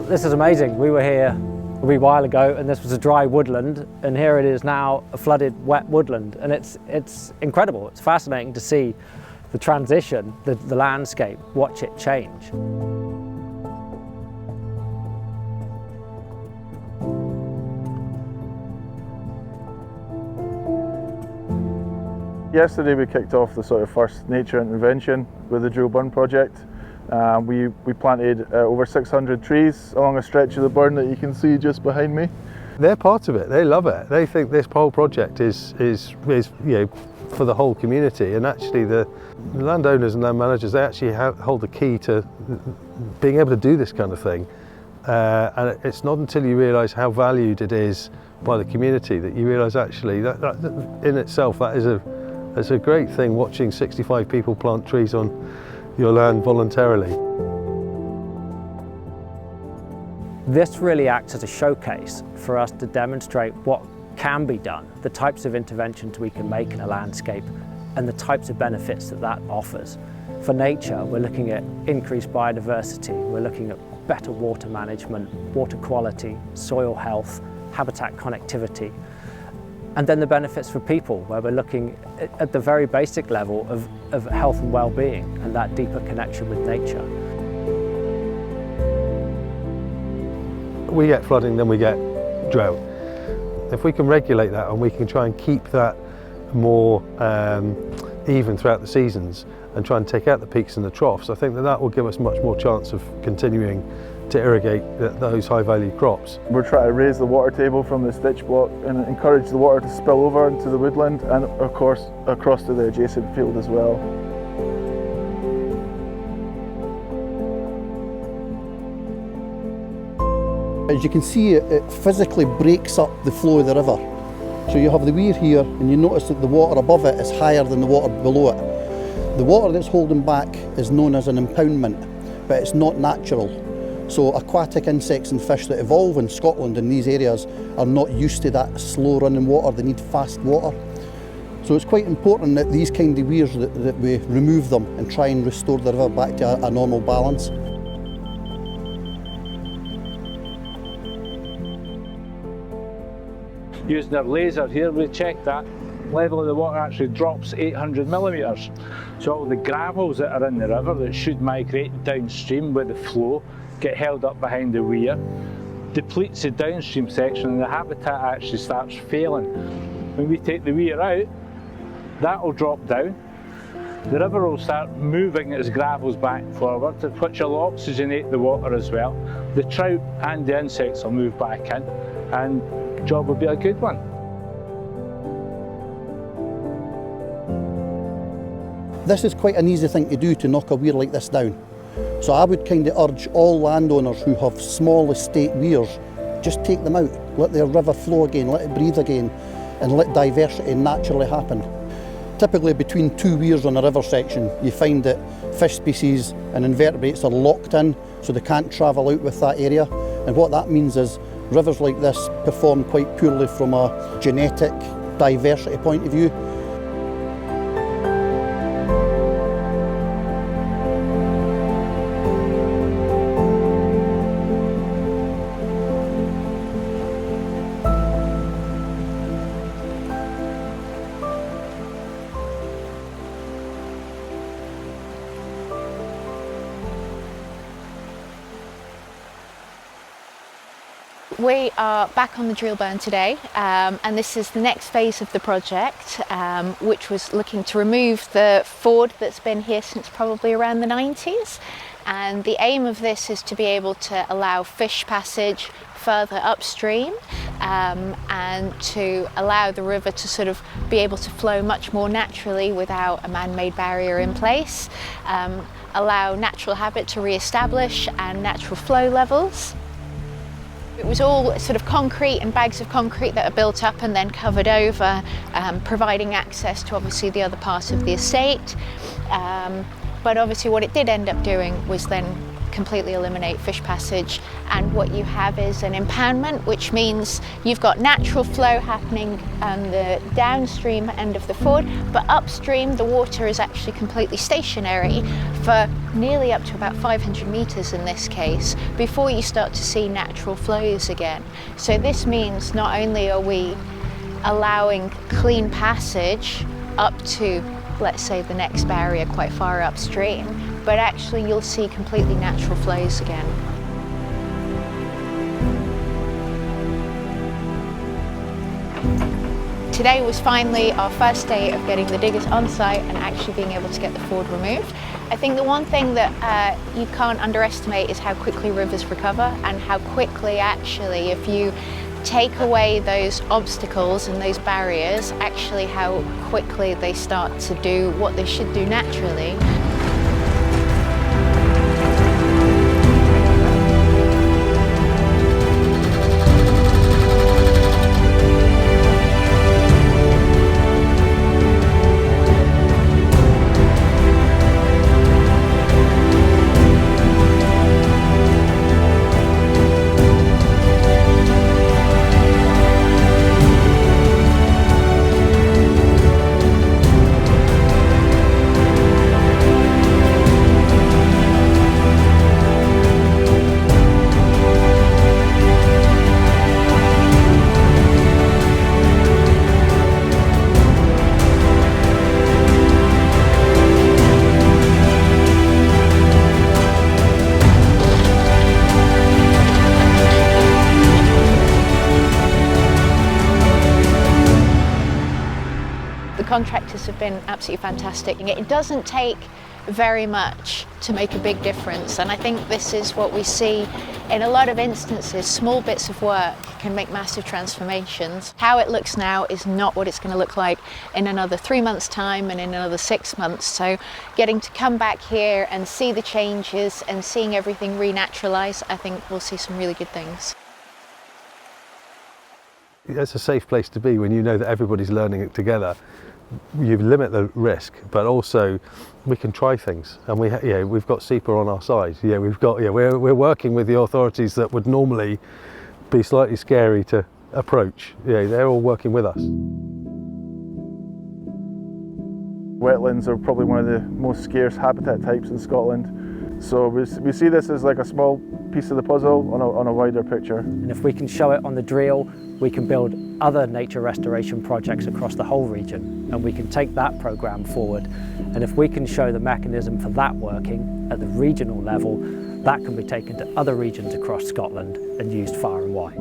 This is amazing. We were here a wee while ago and this was a dry woodland, and here it is now a flooded wet woodland, and it's incredible. It's fascinating to see the transition, the landscape, watch it change. Yesterday we kicked off the sort of first nature intervention with the Drill Burn project. We planted over 600 trees along a stretch of the burn that you can see just behind me. They're part of it, they love it. They think this whole project is for the whole community, and actually the landowners and land managers, they actually hold the key to being able to do this kind of thing. And it's not until you realise how valued it is by the community that you realise actually that in itself that is a great thing, watching 65 people plant trees on your land voluntarily. This really acts as a showcase for us to demonstrate what can be done, the types of interventions we can make in a landscape, and the types of benefits that offers. For nature, we're looking at increased biodiversity, we're looking at better water management, water quality, soil health, habitat connectivity, and then the benefits for people, where we're looking at the very basic level of health and well-being and that deeper connection with nature. We get flooding, then we get drought. If we can regulate that and we can try and keep that more even throughout the seasons and try and take out the peaks and the troughs, I think that will give us much more chance of continuing to irrigate those high value crops. We're trying to raise the water table from the stitch block and encourage the water to spill over into the woodland and of course across to the adjacent field as well. As you can see, it physically breaks up the flow of the river. So you have the weir here and you notice that the water above it is higher than the water below it. The water that's holding back is known as an impoundment, but it's not natural. So aquatic insects and fish that evolve in Scotland in these areas are not used to that slow running water, they need fast water. So it's quite important that these kind of weirs that we remove them and try and restore the river back to a normal balance. Using our laser here, we check that level of the water actually drops 800 millimetres. So all the gravels that are in the river that should migrate downstream with the flow get held up behind the weir, depletes the downstream section, and the habitat actually starts failing. When we take the weir out, that will drop down. The river will start moving its gravels back forward, which will oxygenate the water as well. The trout and the insects will move back in, and the job will be a good one. This is quite an easy thing to do, to knock a weir like this down. So I would kind of urge all landowners who have small estate weirs, just take them out, let their river flow again, let it breathe again, and let diversity naturally happen. Typically between two weirs on a river section, you find that fish species and invertebrates are locked in, so they can't travel out with that area. And what that means is rivers like this perform quite poorly from a genetic diversity point of view. We are back on the drill burn today, and this is the next phase of the project, which was looking to remove the ford that's been here since probably around the 90s. And the aim of this is to be able to allow fish passage further upstream, and to allow the river to sort of be able to flow much more naturally without a man-made barrier in place, allow natural habit to re-establish and natural flow levels. It was all sort of concrete and bags of concrete that are built up and then covered over, providing access to obviously the other part of the estate. But obviously what it did end up doing was then completely eliminate fish passage, and what you have is an impoundment, which means you've got natural flow happening on the downstream end of the ford, but upstream the water is actually completely stationary for nearly up to about 500 meters in this case, before you start to see natural flows again. So this means not only are we allowing clean passage up to, let's say, the next barrier quite far upstream, but actually you'll see completely natural flows again. Today was finally our first day of getting the diggers on site and actually being able to get the ford removed. I think the one thing that you can't underestimate is how quickly rivers recover, and how quickly actually, if you take away those obstacles and those barriers, actually how quickly they start to do what they should do naturally. Contractors have been absolutely fantastic. It doesn't take very much to make a big difference, and I think this is what we see in a lot of instances. Small bits of work can make massive transformations. How it looks now is not what it's going to look like in another 3 months' time and in another 6 months. So getting to come back here and see the changes and seeing everything renaturalize, I think we'll see some really good things. It's a safe place to be when you know that everybody's learning it together. You limit the risk, but also we can try things, and we've got SEPA on our side. We're working with the authorities that would normally be slightly scary to approach. They're all working with us. Wetlands are probably one of the most scarce habitat types in Scotland, so we see this as like a small piece of the puzzle on a wider picture. And if we can show it on the drill, we can build other nature restoration projects across the whole region, and we can take that programme forward. And if we can show the mechanism for that working at the regional level, that can be taken to other regions across Scotland and used far and wide.